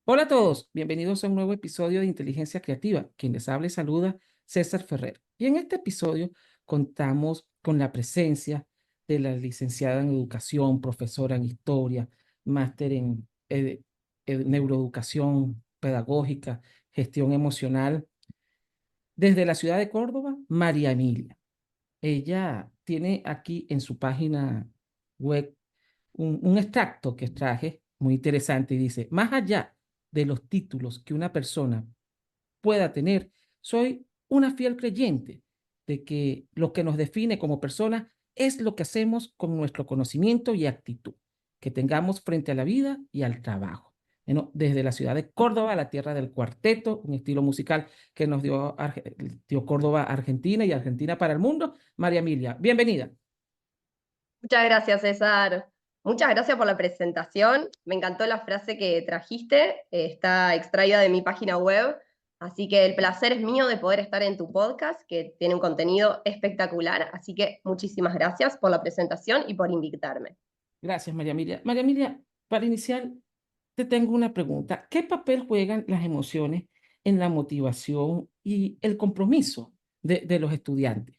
Hola a todos, bienvenidos a un nuevo episodio de Inteligencia Creativa. Quien les habla y saluda, César Ferrer. Y en este episodio contamos con la presencia de la licenciada en Educación, profesora en Historia, máster en Neuroeducación Pedagógica, Gestión Emocional, desde la ciudad de Córdoba, María Emilia. Ella tiene aquí en su página web un extracto que traje muy interesante y dice, más allá de los títulos que una persona pueda tener, soy una fiel creyente de que lo que nos define como persona es lo que hacemos con nuestro conocimiento y actitud que tengamos frente a la vida y al trabajo. Bueno, desde la ciudad de Córdoba, la tierra del cuarteto, un estilo musical que nos dio Córdoba, Argentina y Argentina para el mundo. María Emilia, bienvenida. Muchas gracias, César. Muchas gracias por la presentación. Me encantó la frase que trajiste, está extraída de mi página web, así que el placer es mío de poder estar en tu podcast, que tiene un contenido espectacular, así que muchísimas gracias por la presentación y por invitarme. Gracias, María Emilia. María Emilia, para iniciar, te tengo una pregunta. ¿Qué papel juegan las emociones en la motivación y el compromiso de los estudiantes?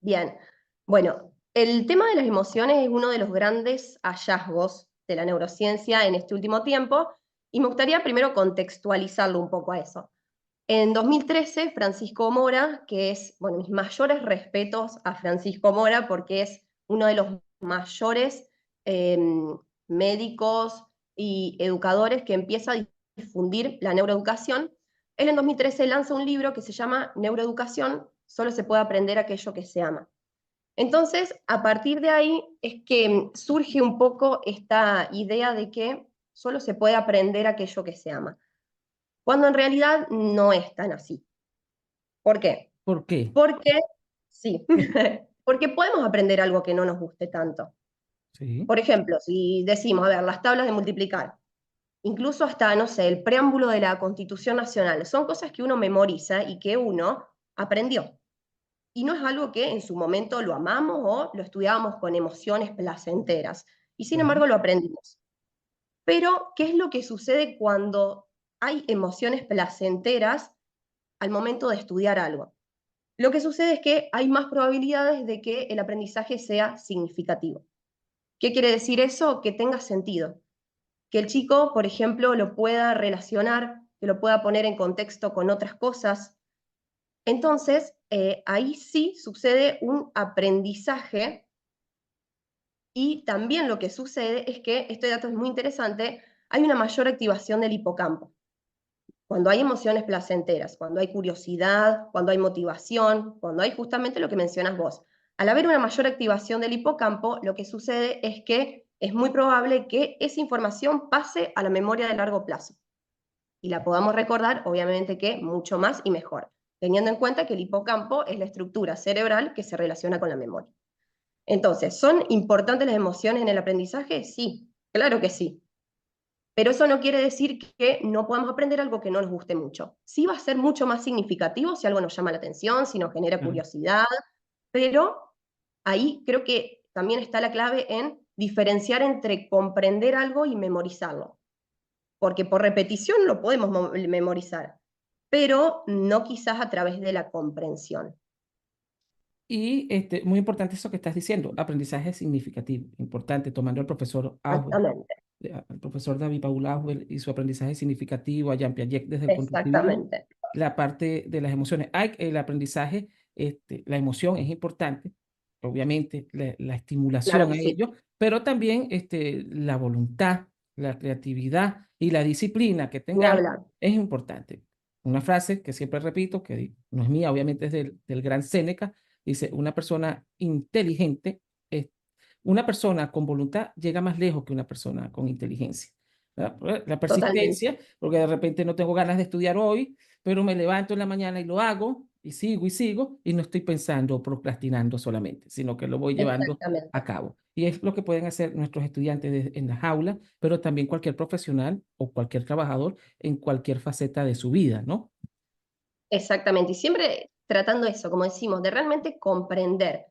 Bien, bueno, el tema de las emociones es uno de los grandes hallazgos de la neurociencia en este último tiempo, y me gustaría primero contextualizarlo un poco a eso. En 2013, Francisco Mora, que es, bueno, mis mayores respetos a Francisco Mora, porque es uno de los mayores eh, médicos y educadores que empieza a difundir la neuroeducación. Él en 2013 lanza un libro que se llama Neuroeducación, solo se puede aprender aquello que se ama. Entonces, a partir de ahí es que surge un poco esta idea de que solo se puede aprender aquello que se ama, cuando en realidad no es tan así. ¿Por qué? ¿Por qué? Porque, sí, porque podemos aprender algo que no nos guste tanto. Sí. Por ejemplo, si decimos, a ver, las tablas de multiplicar, incluso hasta, no sé, el preámbulo de la Constitución Nacional, son cosas que uno memoriza y que uno aprendió. Y no es algo que en su momento lo amamos o lo estudiábamos con emociones placenteras. Y sin Sí. embargo lo aprendimos. Pero, ¿qué es lo que sucede cuando hay emociones placenteras al momento de estudiar algo? Lo que sucede es que hay más probabilidades de que el aprendizaje sea significativo. ¿Qué quiere decir eso? Que tenga sentido. Que el chico, por ejemplo, lo pueda relacionar, que lo pueda poner en contexto con otras cosas. Entonces, ahí sí sucede un aprendizaje, y también lo que sucede es que, este dato es muy interesante, hay una mayor activación del hipocampo. Cuando hay emociones placenteras, cuando hay curiosidad, cuando hay motivación, cuando hay justamente lo que mencionas vos. Al haber una mayor activación del hipocampo, lo que sucede es que es muy probable que esa información pase a la memoria de largo plazo y la podamos recordar, obviamente que mucho más y mejor, teniendo en cuenta que el hipocampo es la estructura cerebral que se relaciona con la memoria. Entonces, ¿son importantes las emociones en el aprendizaje? Sí, claro que sí. Pero eso no quiere decir que no podamos aprender algo que no nos guste mucho. Sí va a ser mucho más significativo si algo nos llama la atención, si nos genera Claro. curiosidad, pero ahí creo que también está la clave en diferenciar entre comprender algo y memorizarlo. Porque por repetición lo podemos memorizar, pero no quizás a través de la comprensión. Y muy importante eso que estás diciendo, aprendizaje significativo, importante, tomando al profesor Auer, Exactamente, al profesor David Paul Auer y su aprendizaje significativo, a Jean Piaget desde el constructivismo, exactamente, la parte de las emociones. Hay el aprendizaje, la emoción es importante, obviamente, la claro estimulación que a sí, ello, pero también la voluntad, la creatividad y la disciplina que ni tengamos hablar, es importante. Una frase que siempre repito, que no es mía, obviamente es del gran Séneca, dice, una persona inteligente, una persona con voluntad llega más lejos que una persona con inteligencia. ¿Verdad? La totalmente. persistencia, porque de repente no tengo ganas de estudiar hoy, pero me levanto en la mañana y lo hago, y sigo, y no estoy pensando, procrastinando solamente, sino que lo voy llevando Exactamente. a cabo. Y es lo que pueden hacer nuestros estudiantes en las aulas, pero también cualquier profesional o cualquier trabajador en cualquier faceta de su vida, ¿no? Exactamente, y siempre tratando eso, como decimos, de realmente comprender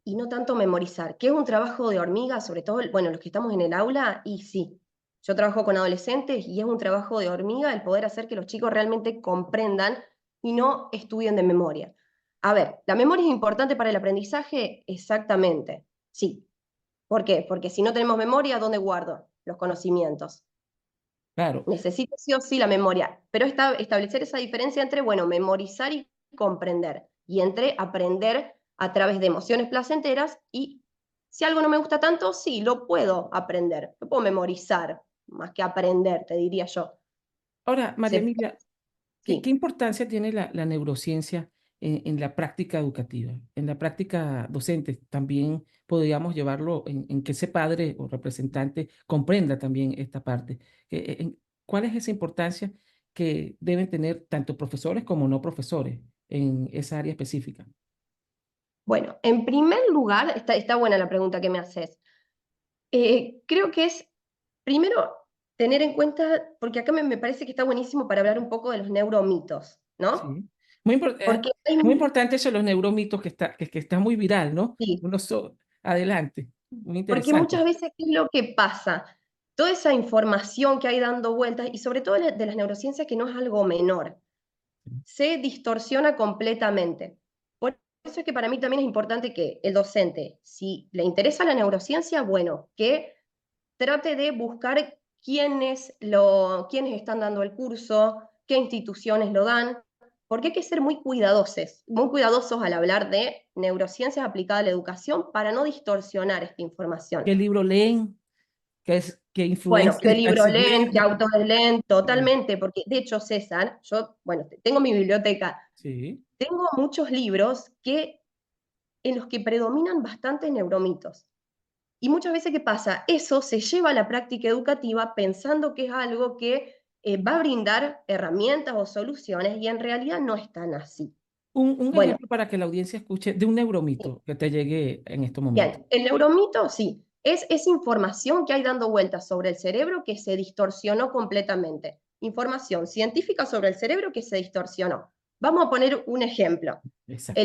y no tanto memorizar, que es un trabajo de hormiga, sobre todo, bueno, los que estamos en el aula, y sí, Yo trabajo con adolescentes y es un trabajo de hormiga el poder hacer que los chicos realmente comprendan y no estudien de memoria. A ver, ¿la memoria es importante para el aprendizaje? Exactamente, sí. ¿Por qué? Porque si no tenemos memoria, ¿dónde guardo los conocimientos? Claro. Necesito sí o sí la memoria, pero establecer esa diferencia entre, bueno, memorizar y comprender, y entre aprender a través de emociones placenteras y si algo no me gusta tanto, sí, lo puedo aprender, lo puedo memorizar, más que aprender, te diría yo. Ahora, María Se- Emilia, ¿qué sí, importancia tiene la neurociencia en la práctica educativa, en la práctica docente? También podríamos llevarlo en que ese padre o representante comprenda también esta parte. ¿Cuál es esa importancia que deben tener tanto profesores como no profesores en esa área específica? bueno, en primer lugar, está buena la pregunta que me haces. Creo que es, primero, tener en cuenta, porque acá me parece que está buenísimo para hablar un poco de los neuromitos, ¿no? Sí. Muy, Porque hay, muy importante eso, los neuromitos que está muy viral, ¿no? sí, Adelante, muy porque muchas interesante. veces, ¿qué es lo que pasa? Toda esa información que hay dando vueltas, y sobre todo de las neurociencias, que no es algo menor, se distorsiona completamente. Por eso es que para mí también es importante que el docente, si le interesa la neurociencia, bueno, que trate de buscar quiénes están dando el curso, qué instituciones lo dan, porque hay que ser muy cuidadosos al hablar de neurociencias aplicadas a la educación para no distorsionar esta información. ¿Qué libro leen? ¿Qué Bueno, influencia qué están libro leen, qué siguiendo? autores leen, Sí, totalmente, porque de hecho, César, yo, bueno, tengo mi biblioteca, sí. tengo muchos libros en los que predominan bastantes neuromitos. Y muchas veces, ¿qué pasa? Eso se lleva a la práctica educativa pensando que es algo que va a brindar herramientas o soluciones y en realidad no es tan así. Un Bueno, ejemplo para que la audiencia escuche de un sí, neuromito que te llegue en estos momentos. bien, el neuromito sí, es información que hay dando vueltas sobre el cerebro que se distorsionó completamente. Información científica sobre el cerebro que se distorsionó. Vamos a poner un ejemplo. Exacto.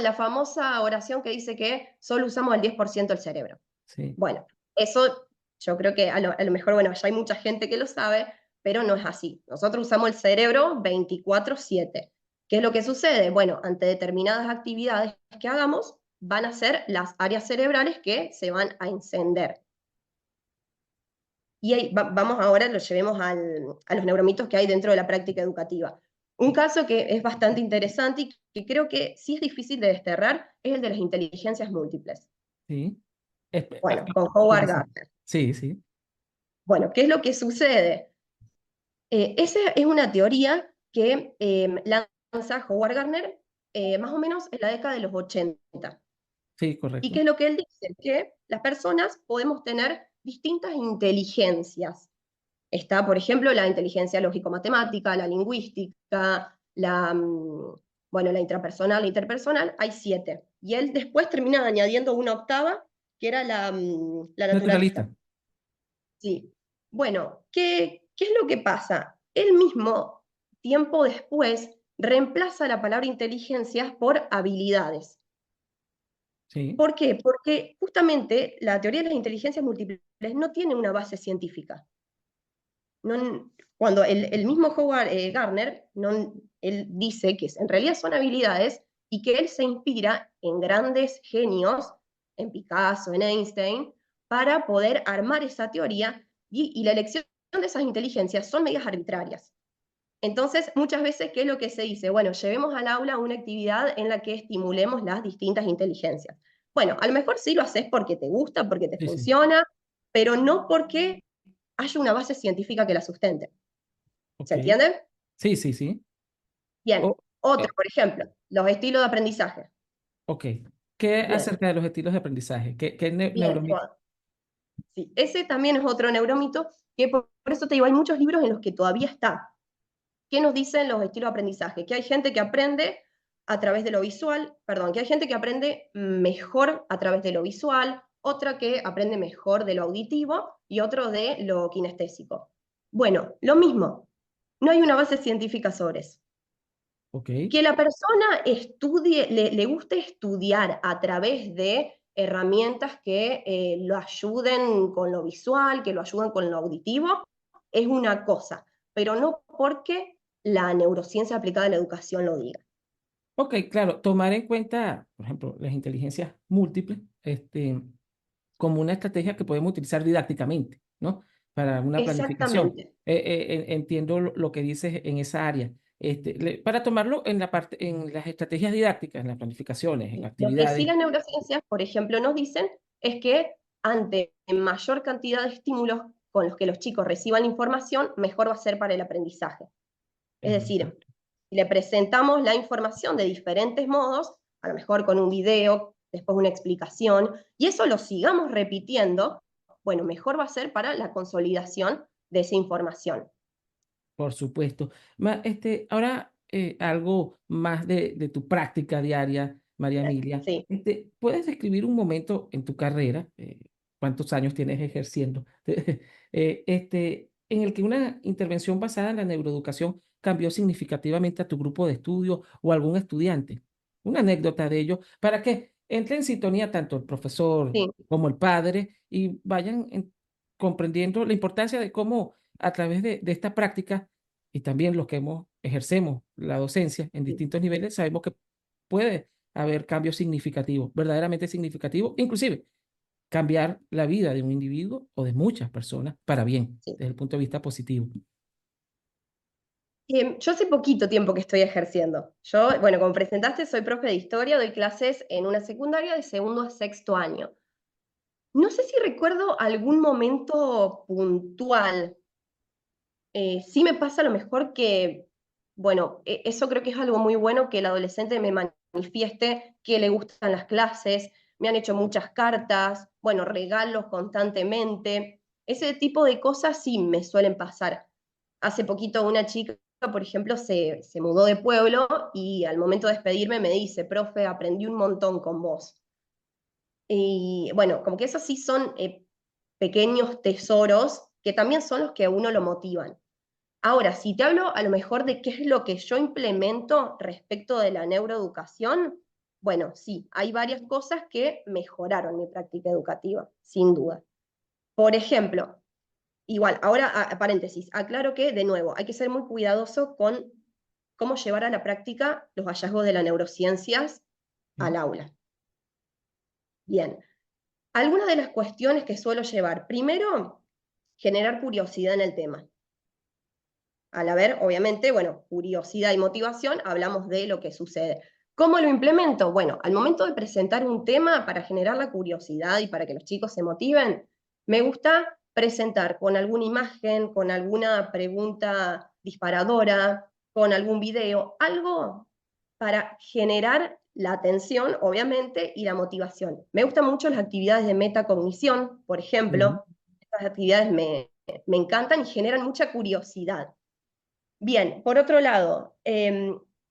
La famosa oración que dice que solo usamos el 10% del cerebro. Sí. Bueno, eso yo creo que a lo mejor, bueno, ya hay mucha gente que lo sabe, pero no es así. Nosotros usamos el cerebro 24/7. ¿Qué es lo que sucede? Bueno, ante determinadas actividades que hagamos, van a ser las áreas cerebrales que se van a encender. Y ahí vamos ahora, lo llevemos a los neuromitos que hay dentro de la práctica educativa. Un caso que es bastante interesante y que creo que sí es difícil de desterrar es el de las inteligencias múltiples. Sí. Bueno, con Howard Interesante. Gardner. Sí, sí. Bueno, ¿qué es lo que sucede? Esa es una teoría que lanza Howard Gardner más o menos en la década de los 80. Sí, ¿Y qué correcto. es lo que él dice? Que las personas podemos tener distintas inteligencias. Está, por ejemplo, la inteligencia lógico-matemática, la lingüística, bueno, la intrapersonal, la interpersonal, hay 7. Y él después termina añadiendo una octava, que era la Naturalista. naturalista. Sí. Bueno, ¿qué es lo que pasa? Él mismo, tiempo después, reemplaza la palabra inteligencias por habilidades. Sí. ¿Por qué? Porque justamente la teoría de las inteligencias múltiples no tiene una base científica. Cuando el mismo Howard Gardner, él dice que en realidad son habilidades y que él se inspira en grandes genios, en Picasso, en Einstein, para poder armar esa teoría y la elección de esas inteligencias son medidas arbitrarias. Entonces, muchas veces, ¿qué es lo que se dice? Bueno, llevemos al aula una actividad en la que estimulemos las distintas inteligencias. Bueno, a lo mejor sí lo haces porque te gusta, porque te Sí, sí. funciona, pero no porque haya una base científica que la sustente. Ok. ¿Se entiende? Sí, sí, sí. Bien. O- Otro, eh, por ejemplo, los estilos de aprendizaje. ok. ¿Qué Bien, acerca de los estilos de aprendizaje? ¿Qué bien. neuromito? Bueno, sí, ese también es otro neuromito que por eso te digo, hay muchos libros en los que todavía está. ¿Qué nos dicen los estilos de aprendizaje? Que hay gente que aprende a través de lo visual, perdón, que hay gente que aprende mejor a través de lo visual, otra que aprende mejor de lo auditivo y otro de lo kinestésico. Bueno, lo mismo, no hay una base científica sobre eso. Ok. Que la persona estudie, le guste estudiar a través de herramientas que lo ayuden con lo visual, que lo ayuden con lo auditivo, es una cosa, pero no porque la neurociencia aplicada a la educación lo diga. Ok, claro, tomar en cuenta, por ejemplo, las inteligencias múltiples, como una estrategia que podemos utilizar didácticamente, ¿no? Para una planificación. Exactamente. Entiendo lo que dices en esa área. Para tomarlo en la parte, en las estrategias didácticas, en las planificaciones, en Lo que sí actividades. las neurociencias, por ejemplo, nos dicen es que ante mayor cantidad de estímulos con los que los chicos reciban información, mejor va a ser para el aprendizaje. Es decir, Exacto. si le presentamos la información de diferentes modos, a lo mejor con un video, después una explicación, y eso lo sigamos repitiendo, bueno, mejor va a ser para la consolidación de esa información. Por supuesto. Ahora, algo más de tu práctica diaria, María Emilia. Sí, ¿Puedes describir un momento en tu carrera, cuántos años tienes ejerciendo, en el que una intervención basada en la neuroeducación cambió significativamente a tu grupo de estudio o algún estudiante? Una anécdota de ello, para que entre en sintonía tanto el profesor sí, como el padre y vayan comprendiendo la importancia de cómo a través de esta práctica y también los que ejercemos la docencia en sí, distintos niveles, sabemos que puede haber cambios significativos, verdaderamente significativos, inclusive cambiar la vida de un individuo o de muchas personas para bien, sí. desde el punto de vista positivo. Yo hace poquito tiempo que estoy ejerciendo. Yo, bueno, como presentaste, soy profe de historia, doy clases en una secundaria de segundo a sexto año. No sé si recuerdo algún momento puntual. Sí me pasa a lo mejor que, bueno, eso creo que es algo muy bueno que el adolescente me manifieste que le gustan las clases, me han hecho muchas cartas, bueno, regalos constantemente. Ese tipo de cosas sí me suelen pasar. Hace poquito una chica, por ejemplo, se mudó de pueblo y al momento de despedirme me dice, profe, aprendí un montón con vos. Y bueno, como que esos sí son pequeños tesoros que también son los que a uno lo motivan. Ahora, si te hablo a lo mejor de qué es lo que yo implemento respecto de la neuroeducación, bueno, sí, hay varias cosas que mejoraron mi práctica educativa, sin duda. Por ejemplo, igual, ahora, paréntesis, aclaro que, de nuevo, hay que ser muy cuidadoso con cómo llevar a la práctica los hallazgos de las neurociencias al ¿Sí? aula. Bien, algunas de las cuestiones que suelo llevar. Primero, generar curiosidad en el tema. Al haber, obviamente, bueno, curiosidad y motivación, hablamos de lo que sucede. ¿Cómo lo implemento? Bueno, al momento de presentar un tema para generar la curiosidad y para que los chicos se motiven, me gusta presentar con alguna imagen, con alguna pregunta disparadora, con algún video, algo para generar la atención, obviamente, y la motivación. Me gustan mucho las actividades de metacognición, por Sí. ejemplo. Estas actividades me encantan y generan mucha curiosidad. Bien, por otro lado,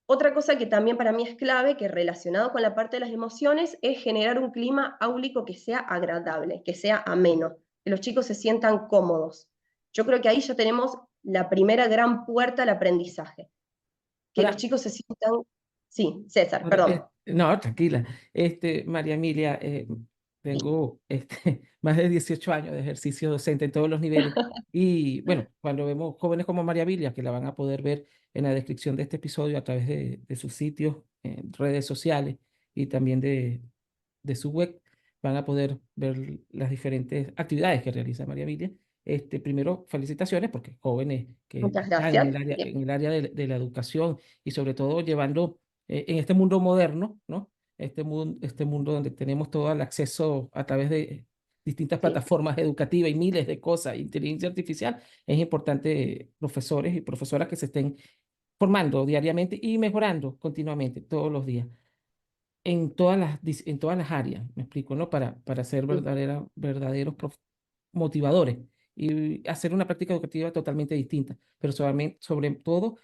otra cosa que también para mí es clave, que relacionado con la parte de las emociones, es generar un clima áulico que sea agradable, que sea ameno, que los chicos se sientan cómodos. Yo creo que ahí ya tenemos la primera gran puerta al aprendizaje, que los Ahora, chicos se sientan... Sí, César, Ahora, perdón. no, tranquila. María Emilia, Sí, tengo más de 18 años de ejercicio docente en todos los niveles. Y bueno, cuando vemos jóvenes como María Emilia, que la van a poder ver en la descripción de este episodio a través de sus sitios, en redes sociales y también de su web, van a poder ver las diferentes actividades que realiza María Emilia. Primero, felicitaciones porque jóvenes que muchas están en gracias. Sí, en el área de la educación y sobre todo llevando en este mundo moderno, ¿no? Este mundo donde tenemos todo el acceso a través de distintas sí, plataformas educativas y miles de cosas, inteligencia artificial, es importante profesores y profesoras que se estén formando diariamente y mejorando continuamente todos los días en todas las áreas, me explico, ¿no? Para ser sí, verdaderos motivadores y hacer una práctica educativa totalmente distinta, pero sobre todo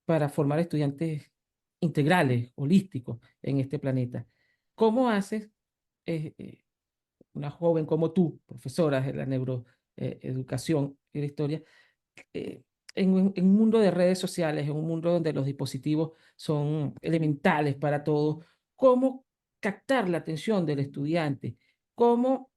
para formar estudiantes integrales, holísticos en este planeta. ¿Cómo haces una joven como tú, profesora de la neuroeducación y la historia, en un mundo de redes sociales, en un mundo donde los dispositivos son elementales para todos, cómo captar la atención del estudiante cómo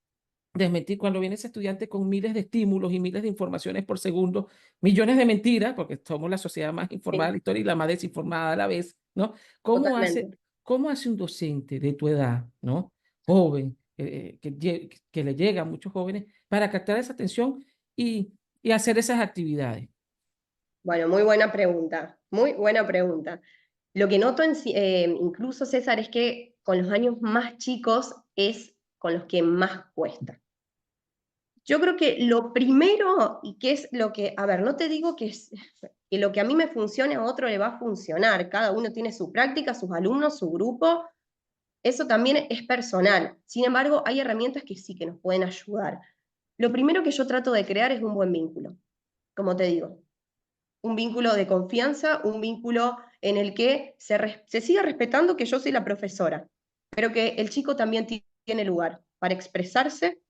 desmentir cuando viene ese estudiante con miles de estímulos y miles de informaciones por segundo, millones de mentiras, porque somos la sociedad más informada de Sí, la historia y la más desinformada a la vez, ¿no? ¿Cómo hace, totalmente. cómo hace un docente de tu edad, ¿no? Joven, que le llega a muchos jóvenes para captar esa atención y, y hacer esas actividades? Bueno, muy buena pregunta, muy buena pregunta. Lo que noto incluso, César, es que con los años más chicos es con los que más cuesta. Yo creo que lo primero, y que es lo que, a ver, no te digo que lo que a mí me funcione a otro le va a funcionar, cada uno tiene su práctica, sus alumnos, su grupo, eso también es personal. Sin embargo, hay herramientas que sí que nos pueden ayudar. Lo primero que yo trato de crear es un buen vínculo, como te digo, un vínculo de confianza, un vínculo en el que se siga respetando que yo soy la profesora, pero que el chico también tiene lugar para expresarse,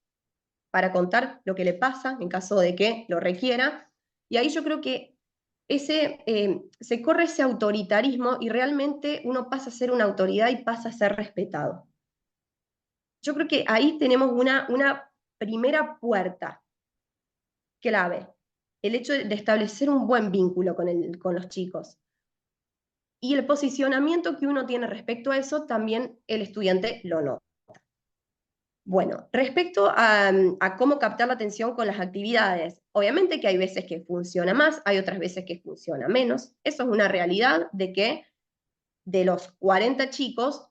para contar lo que le pasa en caso de que lo requiera. Y ahí yo creo que se corre ese autoritarismo y realmente uno pasa a ser una autoridad y pasa a ser respetado. Yo creo que ahí tenemos una primera puerta clave, el hecho de establecer un buen vínculo con los chicos. Y el posicionamiento que uno tiene respecto a eso, también el estudiante lo nota. Bueno, respecto a cómo captar la atención con las actividades, obviamente que hay veces que funciona más, hay otras veces que funciona menos. Eso es una realidad de que de los 40 chicos,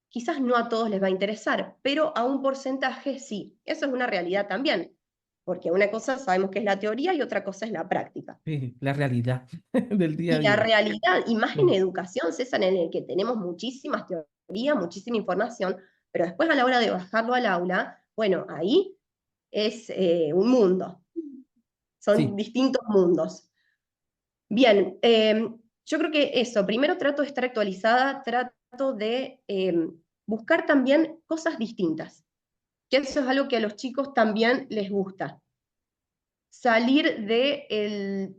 quizás no a todos les va a interesar, pero a un porcentaje sí. Eso es una realidad también, porque una cosa sabemos que es la teoría y otra cosa es la práctica. Sí, la realidad del día a Y la día. realidad, y más en Sí, educación, César, en el que tenemos muchísimas teorías, muchísima información, pero después a la hora de bajarlo al aula, bueno, ahí es un mundo, son sí, distintos mundos. Bien, yo creo que eso, primero trato de estar actualizada, trato de buscar también cosas distintas, que eso es algo que a los chicos también les gusta, salir de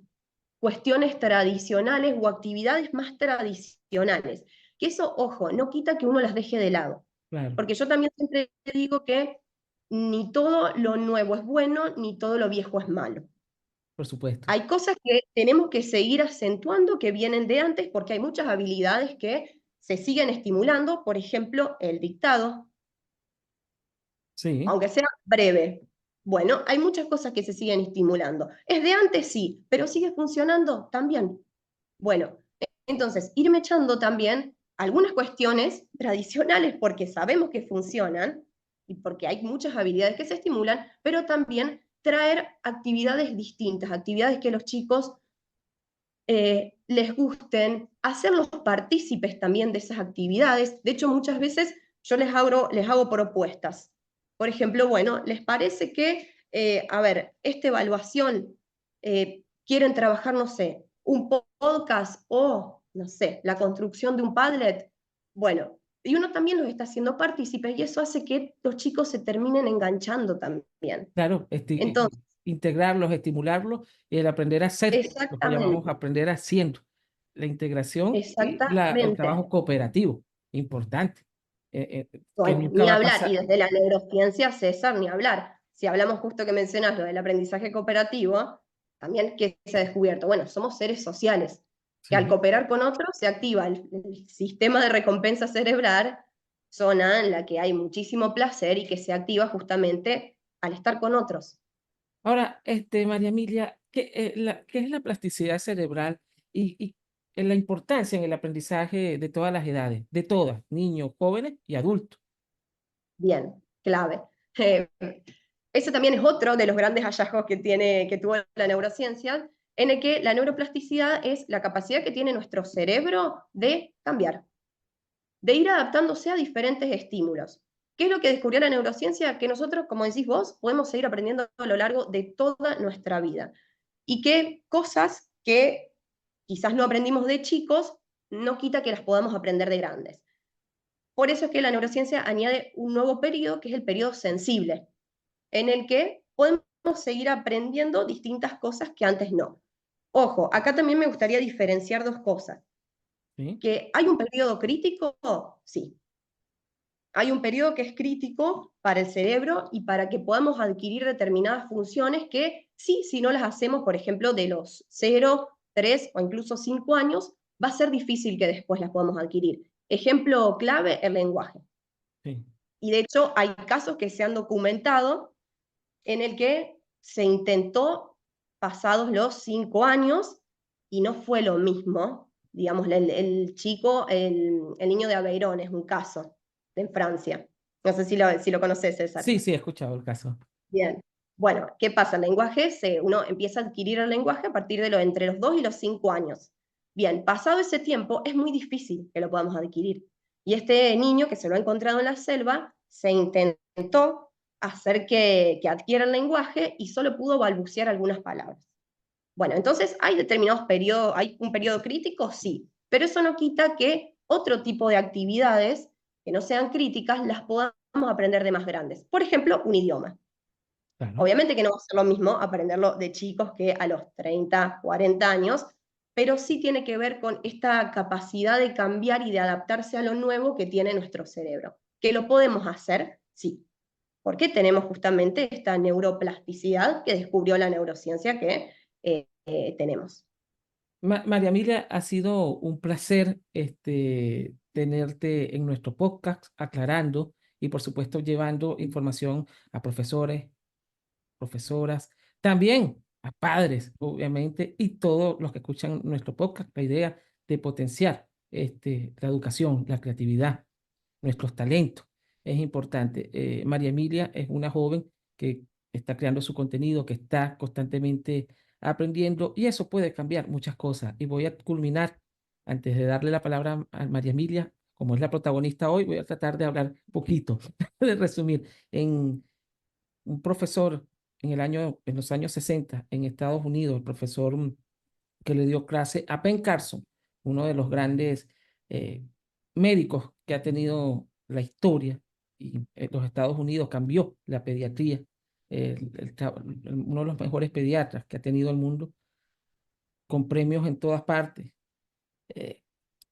cuestiones tradicionales o actividades más tradicionales. Que eso, ojo, no quita que uno las deje de lado. claro, Porque yo también siempre digo que ni todo lo nuevo es bueno, ni todo lo viejo es malo. por supuesto. Hay cosas que tenemos que seguir acentuando que vienen de antes porque hay muchas habilidades que se siguen estimulando, por ejemplo, el dictado, Sí, aunque sea breve. Bueno, hay muchas cosas que se siguen estimulando. ¿Es de antes? Sí, pero sigue funcionando también. Bueno, entonces, irme echando también algunas cuestiones tradicionales porque sabemos que funcionan y porque hay muchas habilidades que se estimulan, pero también traer actividades distintas, actividades que los chicos les gusten, hacerlos partícipes también de esas actividades. De hecho, muchas veces yo les hago propuestas. Por ejemplo, bueno, ¿les parece que, a ver, esta evaluación quieren trabajar, no sé, un podcast o, no sé, la construcción de un Padlet? Bueno, y uno también los está haciendo partícipes y eso hace que los chicos se terminen enganchando también. claro, Entonces, integrarlos, estimularlos y el aprender a hacer, lo que llamamos exactamente, aprender haciendo. La integración y el exactamente. trabajo cooperativo, importante, que Bueno, nunca ni va a hablar, y pasar. desde la neurociencia, César, ni hablar. Si hablamos justo que mencionas lo del aprendizaje cooperativo, también que se ha descubierto, bueno, somos seres sociales, que al Sí. cooperar con otros se activa el sistema de recompensa cerebral, zona en la que hay muchísimo placer y que se activa justamente al estar con otros. Ahora, María Emilia, ¿qué es la plasticidad cerebral y la importancia en el aprendizaje de todas las edades, de todas, niños, jóvenes y adultos? Bien, clave. Eh, Ese también es otro de los grandes hallazgos que tuvo la neurociencia, en el que la neuroplasticidad es la capacidad que tiene nuestro cerebro de cambiar, de ir adaptándose a diferentes estímulos. ¿Qué es lo que descubrió la neurociencia? Que nosotros, como decís vos, podemos seguir aprendiendo a lo largo de toda nuestra vida. Y que cosas que quizás no aprendimos de chicos, no quita que las podamos aprender de grandes. Por eso es que la neurociencia añade un nuevo periodo, que es el periodo sensible, en el que podemos seguir aprendiendo distintas cosas que antes no. Ojo, acá también me gustaría diferenciar dos cosas. ¿Sí? ¿Que hay un periodo crítico? Sí. hay un periodo que es crítico para el cerebro y para que podamos adquirir determinadas funciones que sí, si no las hacemos, por ejemplo, de los 0, 3 o incluso 5 años, va a ser difícil que después las podamos adquirir. Ejemplo clave, el lenguaje. Sí, Y de hecho hay casos que se han documentado en el que se intentó pasados los 5 años y no fue lo mismo. Digamos, el chico, el niño de Aveirón es un caso en Francia. No sé si lo conoces, César. sí, sí, he escuchado el caso. Bien. Bueno, ¿qué pasa? El lenguaje, uno empieza a adquirir el lenguaje a partir de entre los 2 y los 5 años. Bien, pasado ese tiempo es muy difícil que lo podamos adquirir. Y este niño que se lo ha encontrado en la selva, se intentó hacer que adquiera el lenguaje y solo pudo balbucear algunas palabras. Bueno, entonces hay determinados periodos, hay un periodo crítico, sí, pero eso no quita que otro tipo de actividades que no sean críticas las podamos aprender de más grandes. Por ejemplo, un idioma. Claro. Obviamente que no va a ser lo mismo aprenderlo de chicos que a los 30, 40 años, pero sí tiene que ver con esta capacidad de cambiar y de adaptarse a lo nuevo que tiene nuestro cerebro. ¿Que lo podemos hacer? Sí, porque tenemos justamente esta neuroplasticidad que descubrió la neurociencia que tenemos. María Emilia, ha sido un placer tenerte en nuestro podcast, aclarando y por supuesto llevando información a profesores, profesoras, también a padres, obviamente, y todos los que escuchan nuestro podcast, la idea de potenciar la educación, la creatividad, nuestros talentos. Es importante. María Emilia es una joven que está creando su contenido, que está constantemente aprendiendo y eso puede cambiar muchas cosas. Y voy a culminar, antes de darle la palabra a María Emilia, como es la protagonista hoy, voy a tratar de hablar un poquito, de resumir. En un profesor en los años 60 en Estados Unidos, el profesor que le dio clase a Ben Carson, uno de los grandes eh, médicos que ha tenido la historia y los Estados Unidos cambió la pediatría, uno de los mejores pediatras que ha tenido el mundo, con premios en todas partes. eh,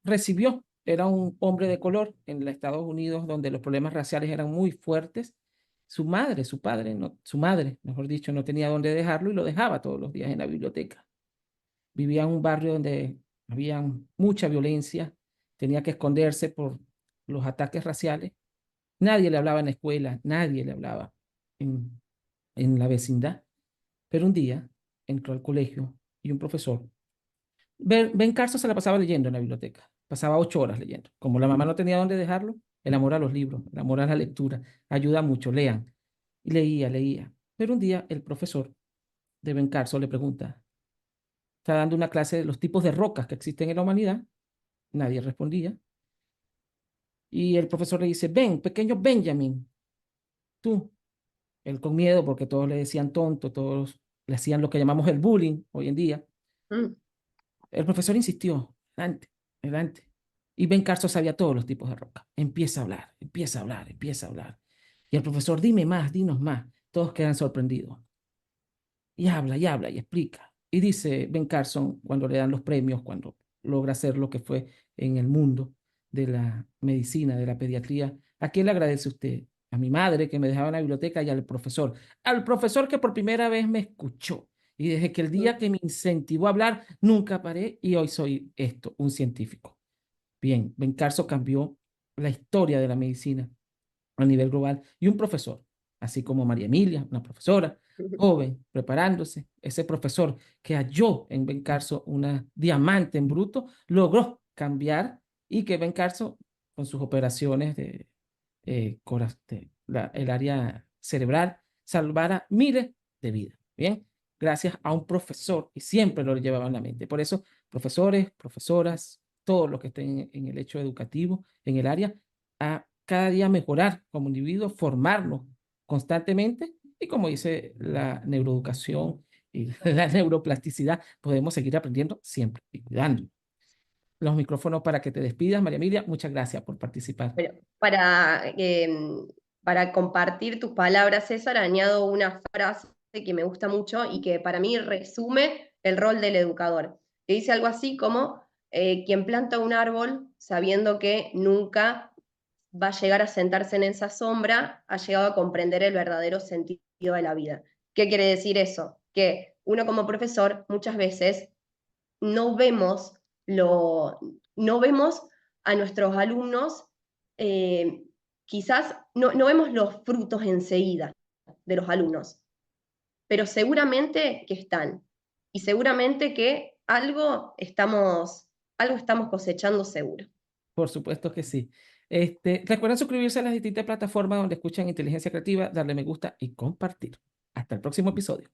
Recibió, era un hombre de color en los Estados Unidos donde los problemas raciales eran muy fuertes. Su madre, su padre, no, su madre, mejor dicho, no tenía dónde dejarlo y lo dejaba todos los días en la biblioteca. Vivía en un barrio donde había mucha violencia, tenía que esconderse por los ataques raciales. Nadie le hablaba en la escuela, nadie le hablaba en, en la vecindad. Pero un día entró al colegio y un profesor, Ben Carson se la pasaba leyendo en la biblioteca, pasaba 8 horas leyendo. Como la mamá no tenía dónde dejarlo, el amor a los libros, el amor a la lectura, ayuda mucho, lean. Y leía, leía. Pero un día el profesor de Ben Carson le pregunta, está dando una clase de los tipos de rocas que existen en la humanidad. Nadie respondía. Y el profesor le dice, ven, pequeño Benjamin, tú. Él con miedo porque todos le decían tonto, todos le hacían lo que llamamos el bullying hoy en día. Mm. El profesor insistió, adelante, adelante. Y Ben Carson sabía todos los tipos de roca. Empieza a hablar, empieza a hablar, empieza a hablar. Y el profesor, dime más, dinos más. Todos quedan sorprendidos. Y habla y explica. Y dice Ben Carson, cuando le dan los premios, cuando logra hacer lo que fue en el mundo de la medicina, de la pediatría, ¿a quién le agradece usted? A mi madre que me dejaba en la biblioteca y al profesor que por primera vez me escuchó. Y desde que el día que me incentivó a hablar, nunca paré y hoy soy esto, un científico. Bien, Ben Carson cambió la historia de la medicina a nivel global y un profesor, así como María Emilia, una profesora joven, preparándose, ese profesor que halló en Ben Carson una diamante en bruto, logró cambiar y que Ben Carson, con sus operaciones el área cerebral, salvara miles de vidas. Bien, gracias a un profesor y siempre lo llevaba en la mente. Por eso, profesores, profesoras, todos los que estén en el hecho educativo, en el área, a cada día mejorar como individuos, formarnos constantemente y como dice la neuroeducación y la neuroplasticidad, podemos seguir aprendiendo siempre y cuidando. Los micrófonos para que te despidas, María Emilia. Muchas gracias por participar. Bueno, para compartir tus palabras, César, añado una frase que me gusta mucho y que para mí resume el rol del educador. Que dice algo así como, quien planta un árbol sabiendo que nunca va a llegar a sentarse en esa sombra, ha llegado a comprender el verdadero sentido de la vida. ¿Qué quiere decir eso? Que uno como profesor muchas veces no vemos, no vemos a nuestros alumnos, quizás no vemos los frutos enseguida de los alumnos, pero seguramente que están. Y seguramente que algo estamos cosechando seguro. Por supuesto que sí. Recuerden suscribirse a las distintas plataformas donde escuchan Inteligencia Creativa, darle me gusta y compartir. Hasta el próximo episodio.